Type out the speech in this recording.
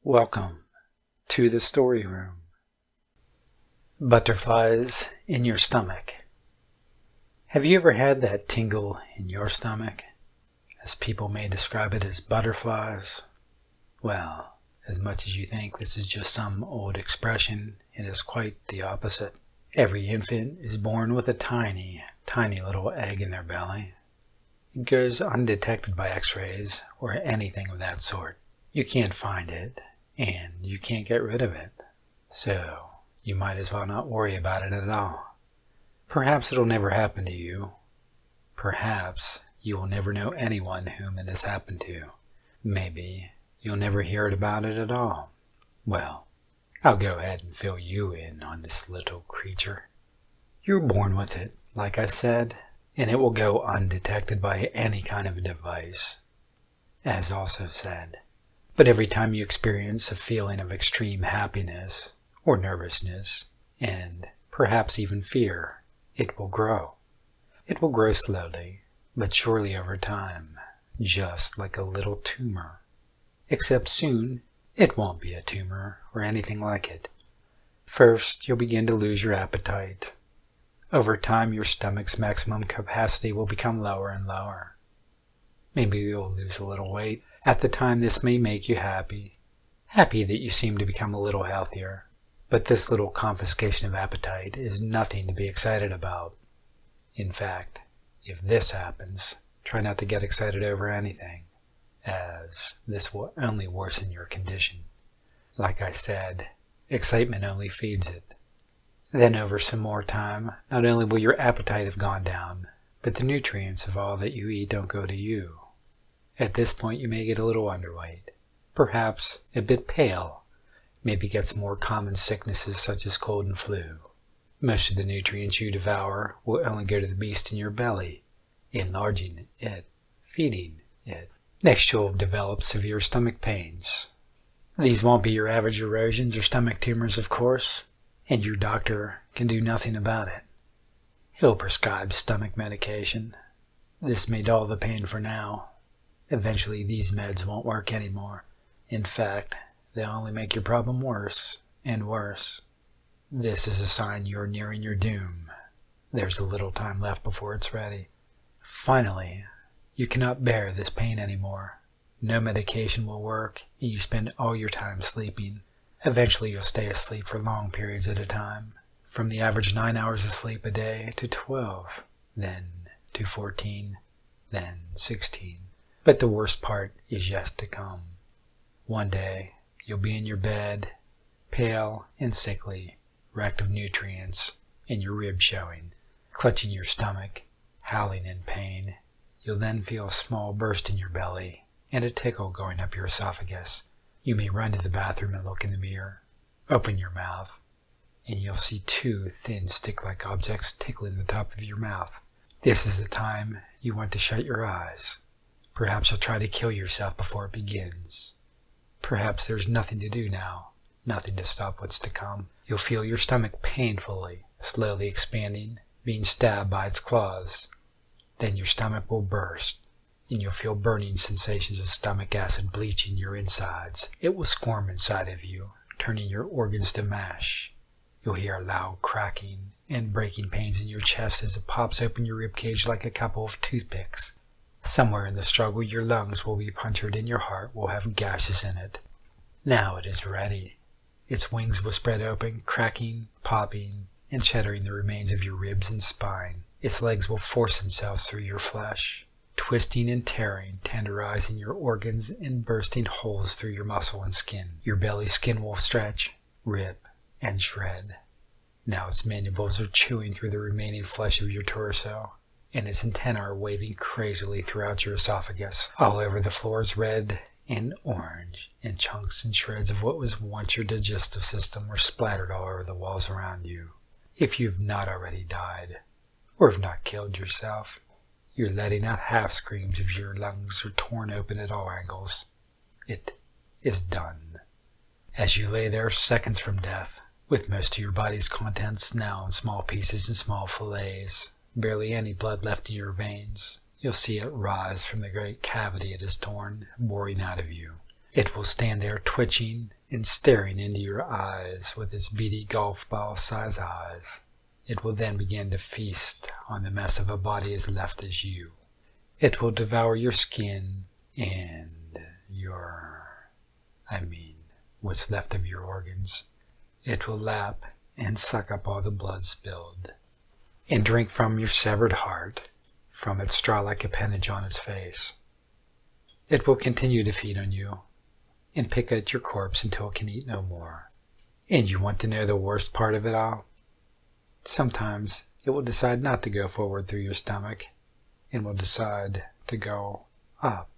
Welcome to the story room. Butterflies in your stomach. Have you ever had that tingle in your stomach? As people may describe it as butterflies. Well, as much as you think this is just some old expression, it is quite the opposite. Every infant is born with a tiny, tiny little egg in their belly. It goes undetected by x-rays or anything of that sort. You can't find it, and you can't get rid of it. So, you might as well not worry about it at all. Perhaps it'll never happen to you. Perhaps you will never know anyone whom it has happened to. Maybe you'll never hear about it at all. Well, I'll go ahead and fill you in on this little creature. You're born with it, like I said, and it will go undetected by any kind of device, as also said. But every time you experience a feeling of extreme happiness or nervousness, and perhaps even fear, it will grow. It will grow slowly, but surely over time, just like a little tumor. Except soon, it won't be a tumor or anything like it. First, you'll begin to lose your appetite. Over time, your stomach's maximum capacity will become lower and lower. Maybe you'll lose a little weight. At the time, this may make you happy that you seem to become a little healthier. But this little confiscation of appetite is nothing to be excited about. In fact, if this happens, try not to get excited over anything, as this will only worsen your condition. Like I said, excitement only feeds it. Then over some more time, not only will your appetite have gone down, but the nutrients of all that you eat don't go to you. At this point, you may get a little underweight, perhaps a bit pale, maybe get some more common sicknesses such as cold and flu. Most of the nutrients you devour will only go to the beast in your belly, enlarging it, feeding it. Next, you'll develop severe stomach pains. These won't be your average erosions or stomach tumors, of course, and your doctor can do nothing about it. He'll prescribe stomach medication. This may dull the pain for now. Eventually, these meds won't work anymore. In fact, they'll only make your problem worse and worse. This is a sign you're nearing your doom. There's a little time left before it's ready. Finally, you cannot bear this pain anymore. No medication will work, and you spend all your time sleeping. Eventually, you'll stay asleep for long periods at a time, from the average 9 hours of sleep a day to 12, then to 14, then 16. But the worst part is yet to come. One day, you'll be in your bed, pale and sickly, racked of nutrients, and your ribs showing, clutching your stomach, howling in pain. You'll then feel a small burst in your belly and a tickle going up your esophagus. You may run to the bathroom and look in the mirror, open your mouth, and you'll see two thin stick-like objects tickling the top of your mouth. This is the time you want to shut your eyes. Perhaps you'll try to kill yourself before it begins. Perhaps there's nothing to do now, nothing to stop what's to come. You'll feel your stomach painfully, slowly expanding, being stabbed by its claws. Then your stomach will burst, and you'll feel burning sensations of stomach acid bleaching your insides. It will squirm inside of you, turning your organs to mash. You'll hear loud cracking and breaking pains in your chest as it pops open your ribcage like a couple of toothpicks. Somewhere in the struggle, your lungs will be punctured and your heart will have gashes in it. Now it is ready. Its wings will spread open, cracking, popping, and shattering the remains of your ribs and spine. Its legs will force themselves through your flesh, twisting and tearing, tenderizing your organs and bursting holes through your muscle and skin. Your belly skin will stretch, rip, and shred. Now its mandibles are chewing through the remaining flesh of your torso, and its antennae are waving crazily throughout your esophagus. All over the floor is red and orange, and chunks and shreds of what was once your digestive system were splattered all over the walls around you. If you've not already died, or have not killed yourself, you're letting out half screams as your lungs are torn open at all angles. It is done. As you lay there seconds from death, with most of your body's contents now in small pieces and small fillets, barely any blood left in your veins, you'll see it rise from the great cavity it has torn, boring out of you. It will stand there twitching and staring into your eyes with its beady golf ball-sized eyes. It will then begin to feast on the mess of a body as left as you. It will devour your skin and what's left of your organs. It will lap and suck up all the blood spilled, and drink from your severed heart, from its straw-like appendage on its face. It will continue to feed on you, and pick at your corpse until it can eat no more. And you want to know the worst part of it all? Sometimes it will decide not to go forward through your stomach, and will decide to go up.